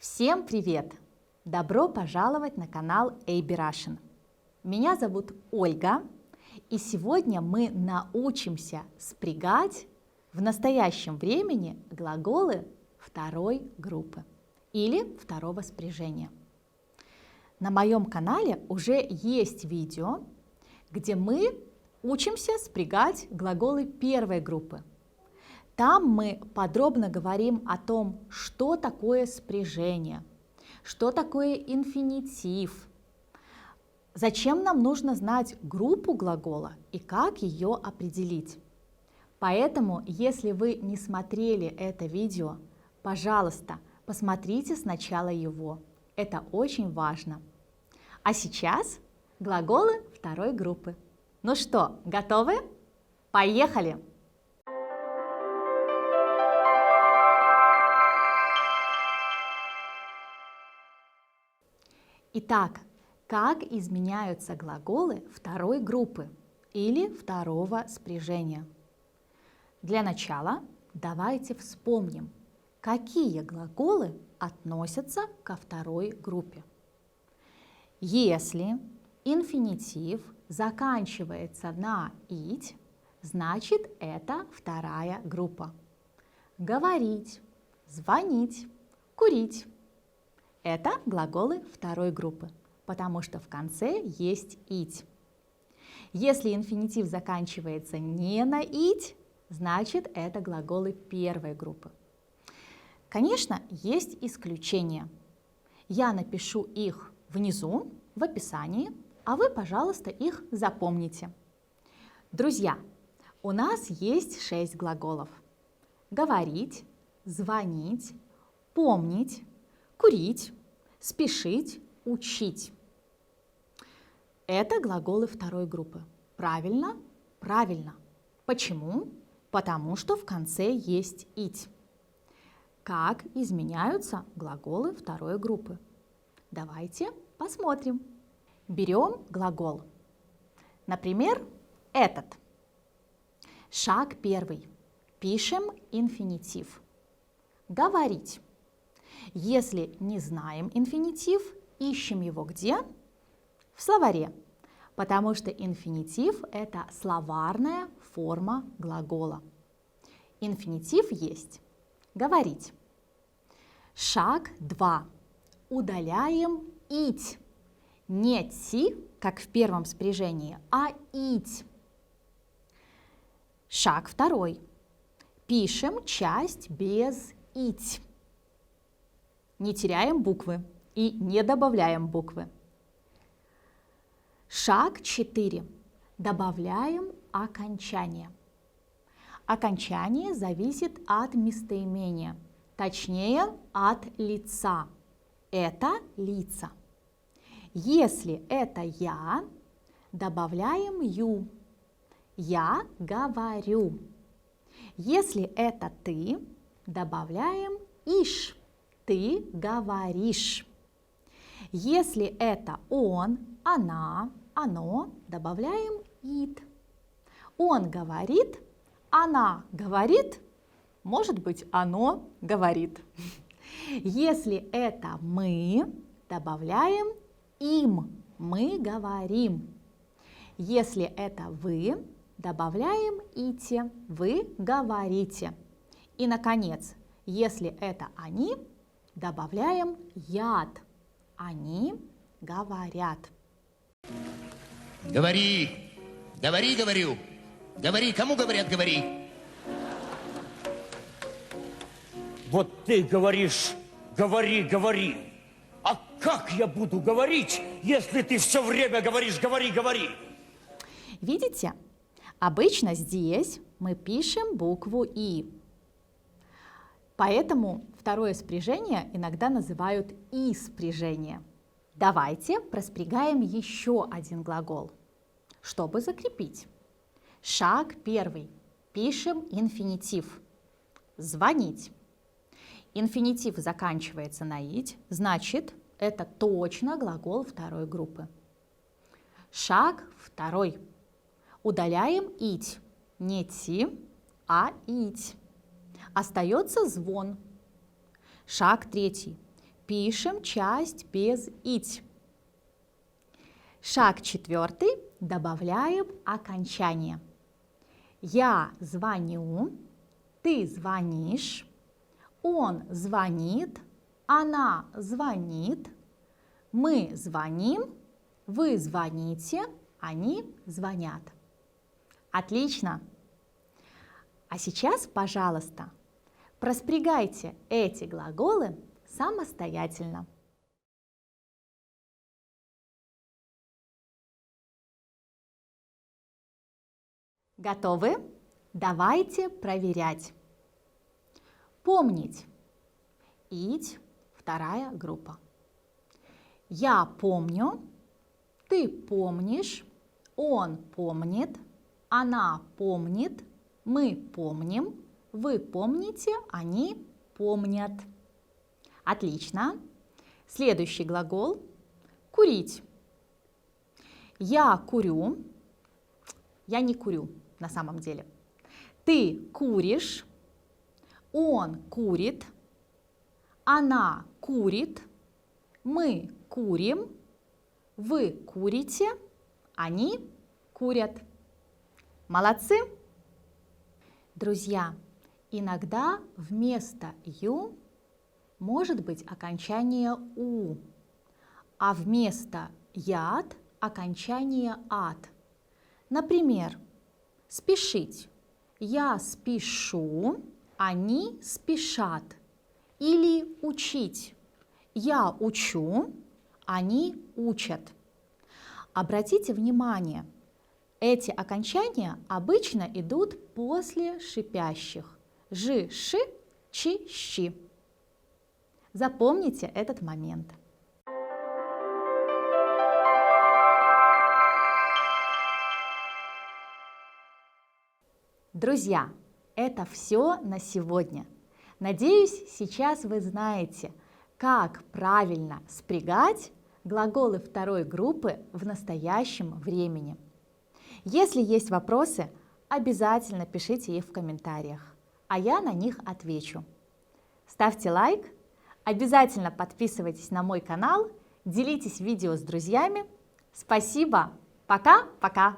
Всем привет! Добро пожаловать на канал AB Russian. Меня зовут Ольга, и сегодня мы научимся спрягать в настоящем времени глаголы второй группы или второго спряжения. На моем канале уже есть видео, где мы учимся спрягать глаголы первой группы. Там мы подробно говорим о том, что такое спряжение, что такое инфинитив, зачем нам нужно знать группу глагола и как ее определить. Поэтому, если вы не смотрели это видео, пожалуйста, посмотрите сначала его. Это очень важно. А сейчас глаголы второй группы. Ну что, готовы? Поехали! Итак, как изменяются глаголы второй группы или второго спряжения? Для начала давайте вспомним, какие глаголы относятся ко второй группе. Если инфинитив заканчивается на «ить», значит это вторая группа. Говорить, звонить, курить. Это глаголы второй группы, потому что в конце есть «ить». Если инфинитив заканчивается не на «ить», значит это глаголы первой группы. Конечно, есть исключения. Я напишу их внизу, в описании, а вы, пожалуйста, их запомните. Друзья, у нас есть 6 глаголов. Говорить, звонить, помнить, курить, спешить, учить. Это глаголы второй группы. Правильно? Правильно. Почему? Потому что в конце есть «ить». Как изменяются глаголы второй группы? Давайте посмотрим. Берем глагол. Например, этот. Шаг первый. Пишем инфинитив. Говорить. Если не знаем инфинитив, ищем его где? В словаре, потому что инфинитив – это словарная форма глагола. Инфинитив есть. Говорить. Шаг 2. Удаляем «ить». Не «ти», как в первом спряжении, а «ить». Шаг 2. Пишем часть без «ить». Не теряем буквы и не добавляем буквы. Шаг 4. Добавляем окончание. Окончание зависит от местоимения, точнее от лица. Это лица. Если это я, добавляем ю. Я говорю. Если это ты, добавляем иш. Ты говоришь. Если это он, она, оно, добавляем ит. Он говорит, она говорит, может быть, оно говорит. Если это мы, добавляем им, мы говорим. Если это вы, добавляем ите, вы говорите. И, наконец, если это они, добавляем яд. Они говорят. Говори, говори, говорю. Говори, кому говорят, говори. Вот ты говоришь, говори, говори. А как я буду говорить, если ты все время говоришь, говори, говори? Видите? Обычно здесь мы пишем букву «и». Поэтому второе спряжение иногда называют «и» спряжение. Давайте проспрягаем еще один глагол, чтобы закрепить. Шаг 1. Пишем инфинитив. Звонить. Инфинитив заканчивается на «ить», значит, это точно глагол второй группы. Шаг 2. Удаляем «ить». Не «ти», а «ить». Остается звон. Шаг 3. пишем часть без «ить». Шаг 4. Добавляем окончание. Я звоню, ты звонишь, он звонит, она звонит, мы звоним, вы звоните, они звонят. Отлично! А сейчас, пожалуйста, проспрягайте эти глаголы самостоятельно. Готовы? Давайте проверять. Помнить. Ить, вторая группа. Я помню, ты помнишь, он помнит, она помнит, мы помним, вы помните, они помнят. Отлично. Следующий глагол – курить. Я курю, я не курю на самом деле. Ты куришь, он курит, она курит, мы курим, вы курите, они курят. Молодцы! Друзья, иногда вместо «ю» может быть окончание «у», а вместо «яд» окончание «ат». Например, спешить. Я спешу, они спешат. Или учить. Я учу, они учат. Обратите внимание, эти окончания обычно идут после шипящих. Жи, ши, чи, щи. Запомните этот момент. Друзья, это все на сегодня. Надеюсь, сейчас вы знаете, как правильно спрягать глаголы второй группы в настоящем времени. Если есть вопросы, обязательно пишите их в комментариях, а я на них отвечу. Ставьте лайк, обязательно подписывайтесь на мой канал, делитесь видео с друзьями. Спасибо! Пока-пока!